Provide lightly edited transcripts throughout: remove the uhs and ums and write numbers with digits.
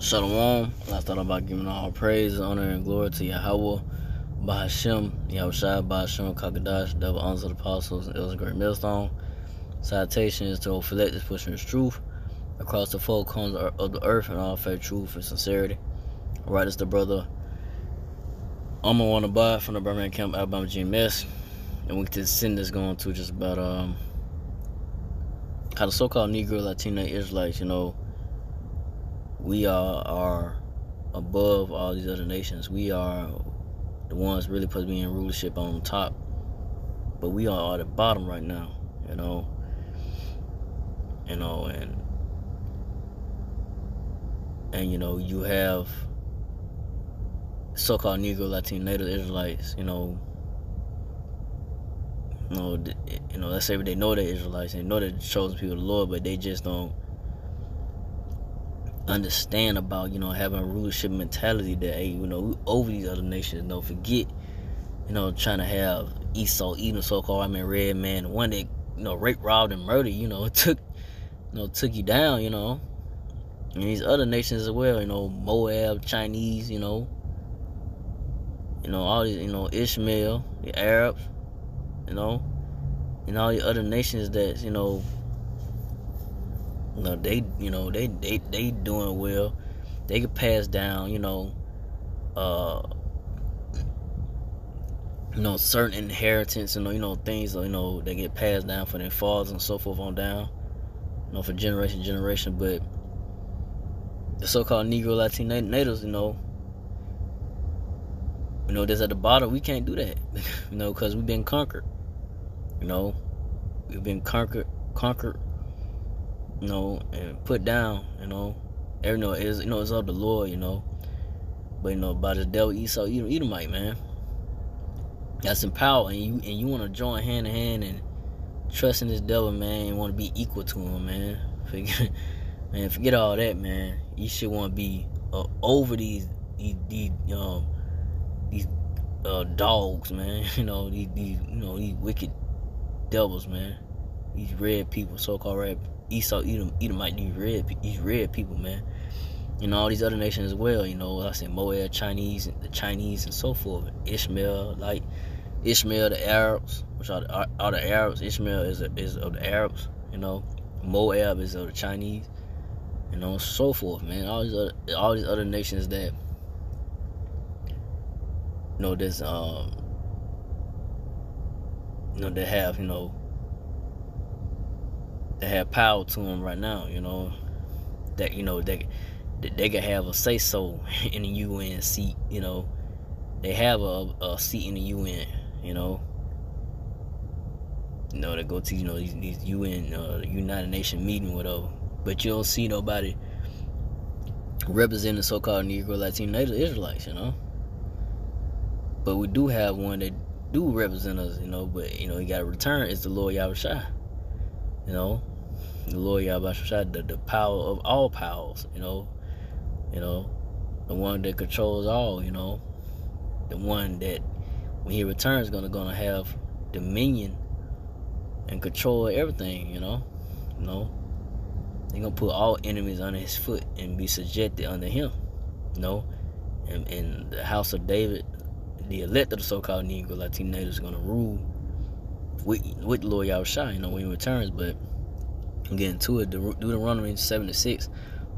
Shalom. I thought about giving all praise, honor, and glory to Yahweh, Bahashem, Yahushua, Bahashem, Kakadash, Devil, Honors of the Apostles, and Elder Great Millstone. Citation is to reflect this pushing his truth across the four corners of the earth in all fair truth and sincerity. Alright, it's the brother Alma Wanabah from the Birmingham Camp, Alabama GMS. And we just send this going to just about how the so-called Negro Latino Israelites, we are above all these other nations. We are the ones really supposed to be in rulership on top, but we are at the bottom right now, and you have so-called Negro, Latino, Native Israelites, let's say they know they're Israelites, they know they're the chosen people of the Lord, but they just don't understand about, having a rulership mentality that, hey, we over these other nations. Don't forget, trying to have Esau eating the so-called red man, the one that, raped, robbed, and murdered, took you down, and these other nations as well, Moab, Chinese, all these, Ishmael, the Arabs, and all the other nations that, they doing well. They could pass down, certain inheritance and things, they get passed down from their fathers and so forth on down, for generation to generation. But the so-called Negro, Latino natives, that's at the bottom, we can't do that, because we've been conquered. We've been conquered, and put down, it's of the Lord, but by the devil Esau, Edomite, man. That's in power, and you want to join hand in hand and trust in this devil, man, and want to be equal to him, man. Forget all that, man. You should want to be over these dogs, man. These wicked devils, man. These red people, so-called red Esau, Edomite, these red people, man. All these other nations as well, like I said, Moab, the Chinese and so forth. Ishmael, the Arabs, which are the Arabs. Ishmael is of the Arabs, Moab is of the Chinese, so forth, man. All these other nations that, there's that have, that have power to them right now, that they can have a say so in the UN seat, they have a seat in the UN, they go to these UN United Nations meeting, whatever, but you don't see nobody representing the so-called Negro, Latino, Native Israelites, but we do have one that do represent us, but he got to return. It's the Lord Yahushua, the Lord Yahushua, the power of all powers, the one that controls all, the one that when he returns gonna have dominion and control everything, they're gonna put all enemies under his foot and be subjected under him, and the house of David, the elect of the so-called Negro, Latino natives, is gonna rule with the Lord Yahushua, when he returns. But I'm getting to it. Deuteronomy 7:6.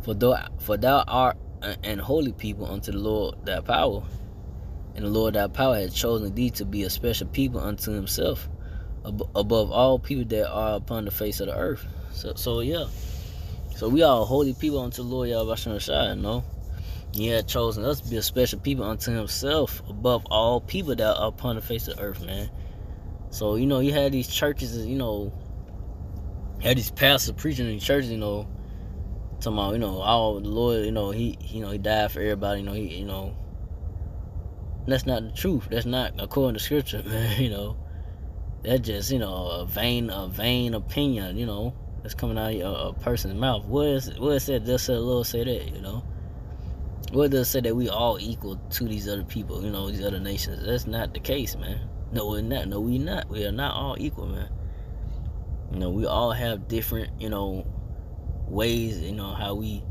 For thou art an holy people unto the Lord thy power, and the Lord thy power hath chosen thee to be a special people unto himself, above all people that are upon the face of the earth. So we are a holy people unto the Lord Yahushua, He had chosen us to be a special people unto himself, above all people that are upon the face of the earth, man. So, you had these churches, had these pastors preaching in churches, talking about, all the Lord, he died for everybody, that's not the truth. That's not according to scripture, man, That's just, a vain opinion, that's coming out of a person's mouth. What is it said? Just said the Lord say that, What does it say that we all equal to these other people, these other nations? That's not the case, man. No, we're not. No, we're not. We are not all equal, man. We all have different, ways, how we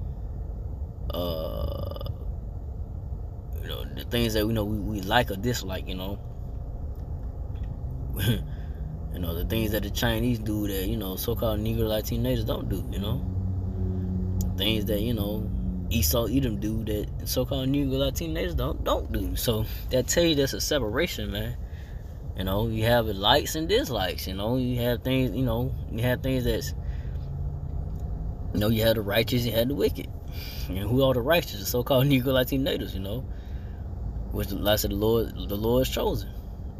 the things that we like or dislike, the things that the Chinese do that so-called Negro Latino natives don't do, things that Esau Edom do that so-called Negro Latino natives don't do. So that tells you there's a separation, man. You have likes and dislikes. You have things. You have things that's. You have the righteous, you have the wicked. And who are the righteous? The so-called Negro Latino natives. Which, like I said, the Lord is chosen.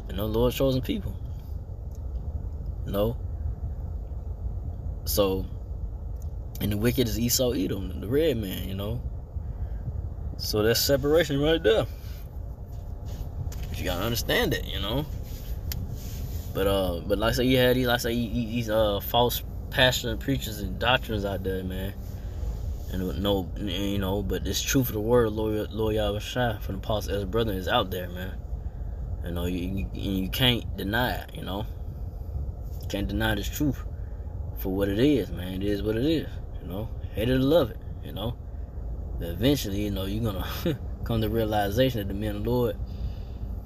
The Lord's chosen people. So, and the wicked is Esau Edom, the red man. So that's separation right there. But you gotta understand that, But like I say, you had these false pastors and preachers and doctrines out there, man. But this truth of the word, Lord Yahushua from the Apostle Ezra brother is out there, man. You can't deny it, You can't deny this truth for what it is, man. It is what it is, Hate it or love it, But eventually, you're gonna come to the realization that the men of the Lord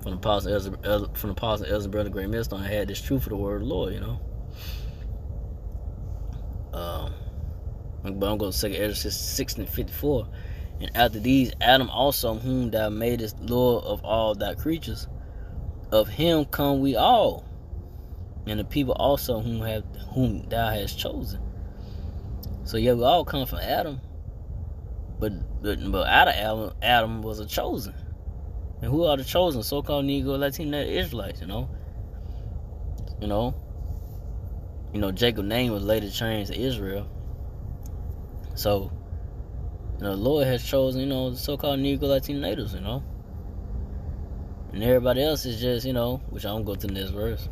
from the Apostle Ezra brother Great Millstone had this truth of the word of the Lord, But I'm going to 2 Ezra 6:54. And after these, Adam also, whom thou madest Lord of all thy creatures, of him come we all, and the people also whom thou hast chosen. So yeah, we all come from Adam, but out of Adam was a chosen. And who are the chosen? So-called Negro Latino Israelites, Jacob's name was later changed to Israel. So, the Lord has chosen, the so-called Negro Latino natives, And everybody else is just, which I don't go to the next verse.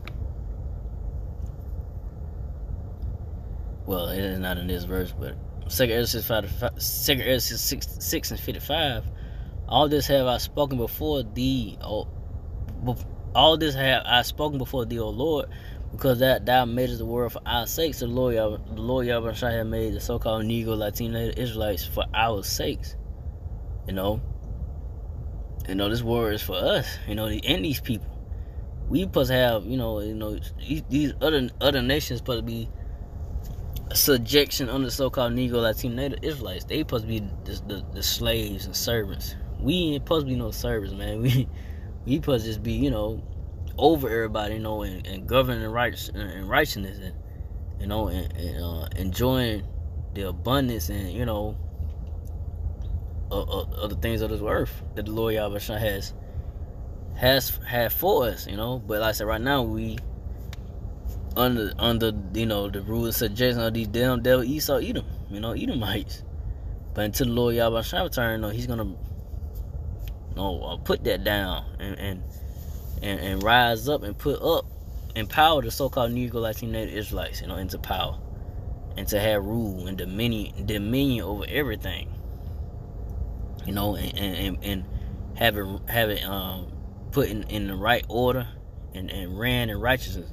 Well, it is not in this verse, but 2 Ezra 6 and 55. All this have I spoken before thee, O Lord, because that thou madest the world for our sakes. The Lord Yahushua had made the so-called Negro Latino Israelites for our sakes. This word is for us. And these people. We supposed to have, these other nations supposed to be subjection under the so-called Negro Latino Israelites. They supposed to be the slaves and servants. We ain't supposed to be no servants, man. We supposed to just be, over everybody, and governing righteousness, and enjoying the abundance and of the things of this earth that the Lord Yahushua has had for us, But like I said, right now we under the rule and suggestion of these damn devil Esau Edom, Edomites. But until the Lord Yahushua return, He's gonna put that down and rise up and put up, empower the so-called Negro Latino Israelites, into power, and to have rule and dominion over everything, and have it put in the right order and ran in righteousness,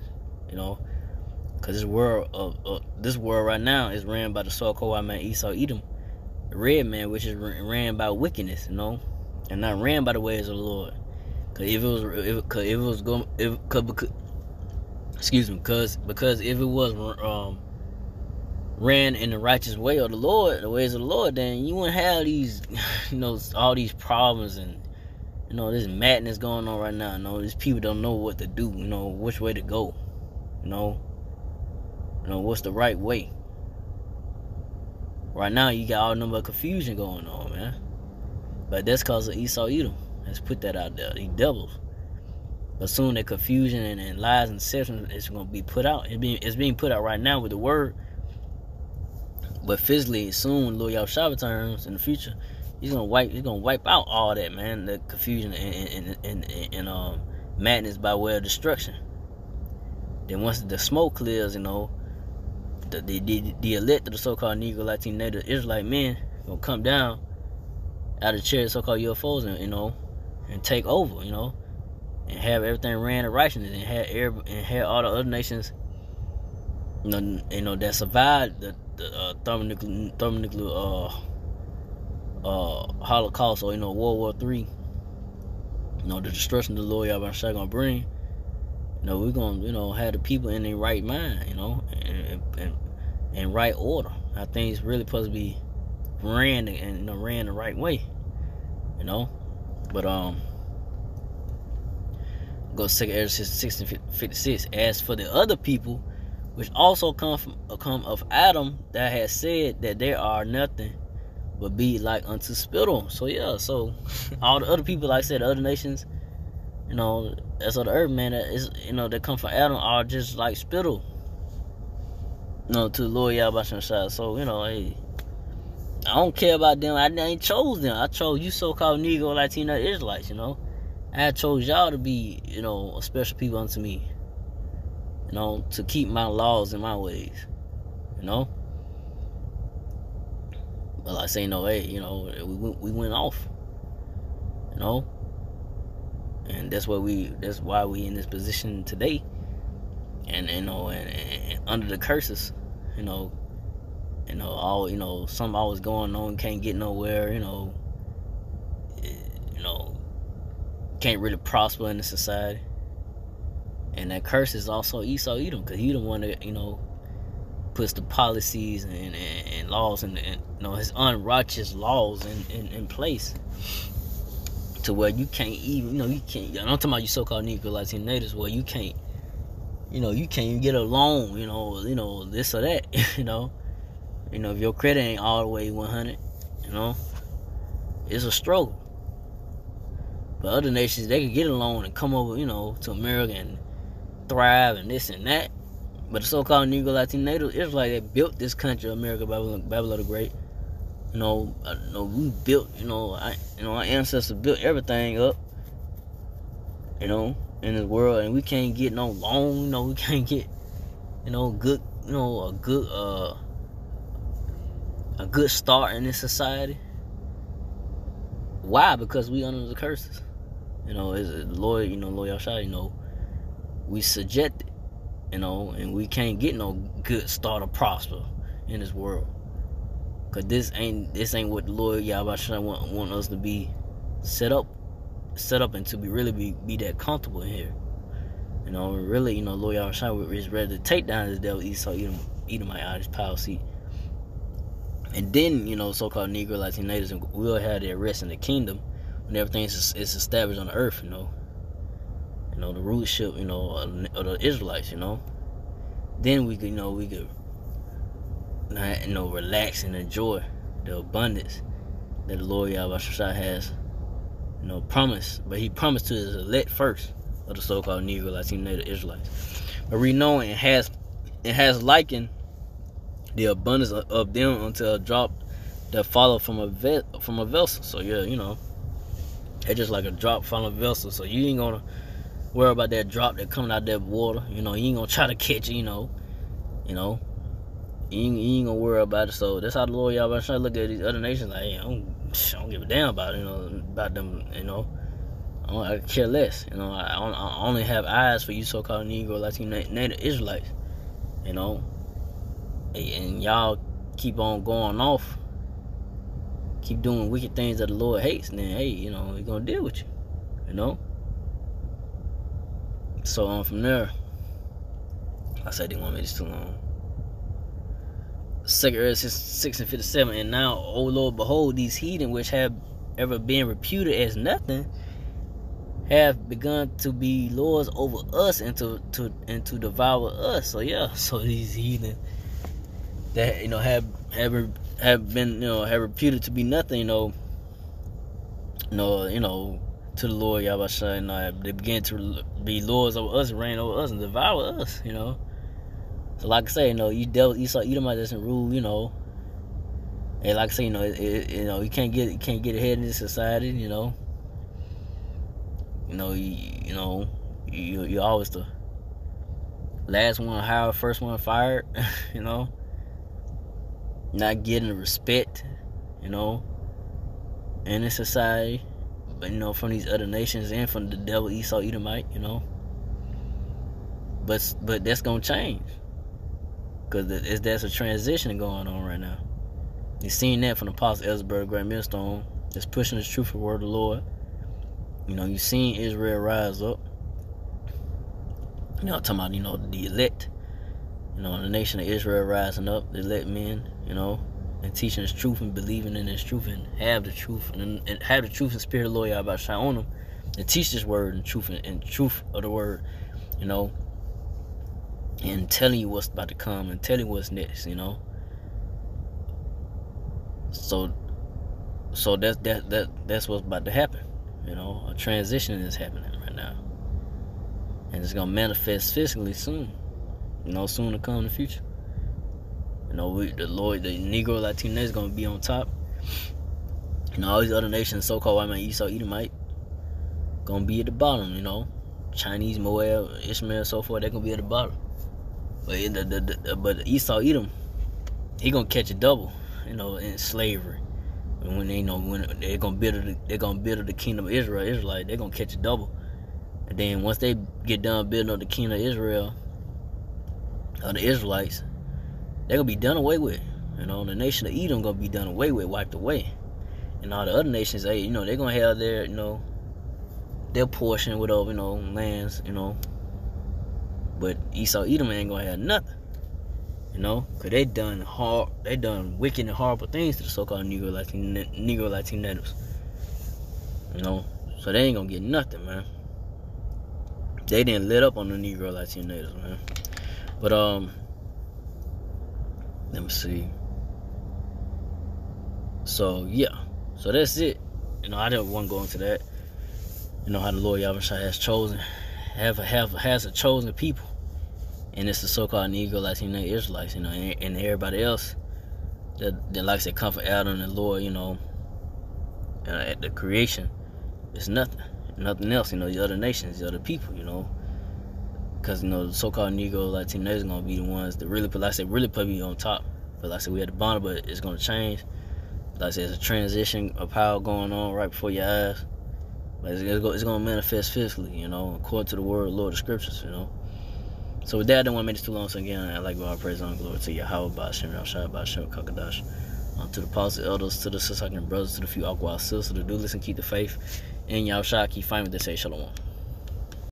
because this world right now is ran by the so-called white man Esau Edom, the red man, which is ran by wickedness, and not ran by the ways of the Lord. Because if it was ran in the righteous way of the Lord, the ways of the Lord, then you wouldn't have these, all these problems and this madness going on right now. These people don't know what to do, which way to go, what's the right way. Right now, you got all number of confusion going on, man. But that's because of Esau Edom. Let's put that out there. These devils. But soon that confusion and lies and deception is going to be put out. It's being put out right now with the word. But physically, soon, Lord Yahushua returns in the future. He's gonna wipe out all that, man. The confusion and madness by way of destruction. Then once the smoke clears, the elect of the so-called Negro Latino Israelite men gonna come down out of the chair of so-called UFOs and take over, and have everything ran in righteousness, and have all the other nations, that survived the thermonuclear Holocaust, or World War III, the destruction the Lord Yahweh Shai gonna bring. We're gonna have the people in their right mind, and right order. I think it's really supposed to be ran the right way, But go to 2 Ezra 16:56. As for the other people, which also come of Adam, that has said that they are nothing but be like unto spittle. So so all the other people, like I said, the other nations, that's of the earth, man, that is, that come from Adam, are just like spittle, to the Lord Yahweh Shai. So, hey, I don't care about them. I ain't chose them. I chose you so-called Negro Latino Israelites, I chose y'all to be, a special people unto me, to keep my laws and my ways, But like I say, hey, we went off, and that's why we in this position today, and and under the curses, all something always going on, can't get nowhere, can't really prosper in the society. And that curse is also Esau Edom, because he the one that puts the policies and laws and his unrighteous laws in place, to where you can't even, you can't. I'm talking about you so-called Negro Latino natives, where you can't, you can't even get a loan, this or that, if your credit ain't all the way 100, it's a struggle. But other nations, they can get a loan and come over, to America and thrive and this and that. But the so-called Negro Latino natives, it's like they built this country, America, Babylon the Great. We built, our ancestors built everything up, in this world, and we can't get no loan, we can't get, good, a good start in this society. Why? Because we under the curses. As the Lord, Lord Yahshua, we subjected, and we can't get no good start or prosper in this world. Cause this ain't what the Lord Yahweh want us to be set up and to be that comfortable in here. Really, Lord Yahweh is ready to take down this devil Esau Edomite out of his power seat. And then, so-called Negro Latino natives will have their rest in the kingdom when everything is established on the earth, the rulership, of the Israelites, Then we could, relax and enjoy the abundance that the Lord Yahweh has, promised. But he promised to his elect first, of the so-called Negro Latino native Israelites. But we know it has likened the abundance of them unto a drop that follow from a vessel. So it's just like a drop from a vessel. So you ain't gonna worry about that drop that coming out that water. You ain't gonna try to catch it. You ain't gonna worry about it. So that's how the Lord Yahweh trying to look at these other nations. Like, hey, I don't give a damn about about them. I care less. I only have eyes for you so-called Negro Latino native Israelites. And y'all keep on going off, keep doing wicked things that the Lord hates, and then, hey, He's gonna deal with you, So from there, I said they want me this too long. 2 Ezra 16:57. And now, O Lord, behold, these heathen which have ever been reputed as nothing have begun to be lords over us and to devour us. So these heathen that have been have reputed to be nothing, to the Lord Yahweh, they begin to be lords over us, reign over us, and devour us. So like I say, you dealt Esau Edomite doesn't rule, and like I say, you can't get ahead in this society, you're always the last one hired, first one fired, not getting the respect, in this society, but from these other nations and from the devil Esau Edomite, but that's gonna change, because there's a transition going on right now, You seen that from the Apostle Ellsberg, Grant Millstone, that's pushing the truth of the word of the Lord. You know, you seen Israel rise up. You know, talking about, you know, the elect. You know, the nation of Israel rising up, the elect men, you know, and teaching this truth and believing in this truth and have the truth and have the truth and spirit of the Lord Yahweh shine on them and teach this word and truth of the word, you know, and telling you what's about to come and telling you what's next, you know. So that's what's about to happen, you know. A transition is happening right now, and it's gonna manifest physically soon, you know, soon to come in the future. You know, the Negro Latino is gonna be on top. You know, all these other nations, so-called white man, Esau, Edomite, gonna be at the bottom. You know, Chinese, Moab, Ishmael, so forth, they're gonna be at the bottom. But Esau, Edom, he gonna catch a double. You know, in slavery. And when they're gonna build the kingdom of Israel, Israelite, they're gonna catch a double. And then once they get done building up the kingdom of Israel, the Israelites, they're gonna be done away with. You know, the nation of Edom gonna be done away with, wiped away. And all the other nations, you know, they're gonna have their, you know, their portion, whatever, you know, lands, you know. But Esau, Edom ain't gonna have nothing. You know, cause they done wicked and horrible things to the so-called Negro Latinos. You know, so they ain't gonna get nothing, man. They didn't lit up on the Negro Latinos, man. But let me see. So yeah, so that's it. You know, I didn't want to go into that. You know how the Lord Yahweh has a chosen people. And it's the so-called Negro Latino Israelites, you know, and everybody else that like I said, come from Adam and the Lord, you know, at the creation, it's nothing else, you know, the other nations, the other people, you know, because, you know, the so-called Negro Latino is going to be the ones that really, like I said, really put me on top. But like I said, we at the bottom, but it's going to change. Like I said, it's a transition of power going on right before your eyes. But it's going to manifest physically, you know, according to the word, Lord, the scriptures, you know. So with that, I don't want to make this too long. So again, I'd like to praise and glory to Yahweh, Ba'ashem, Rashai, Ba'ashem, Kakadash. To the apostles, elders, to the sisters and brothers, to the few Aqua sisters, to the do listen, keep the faith. And Yahweh, keep fighting with this, say shalom.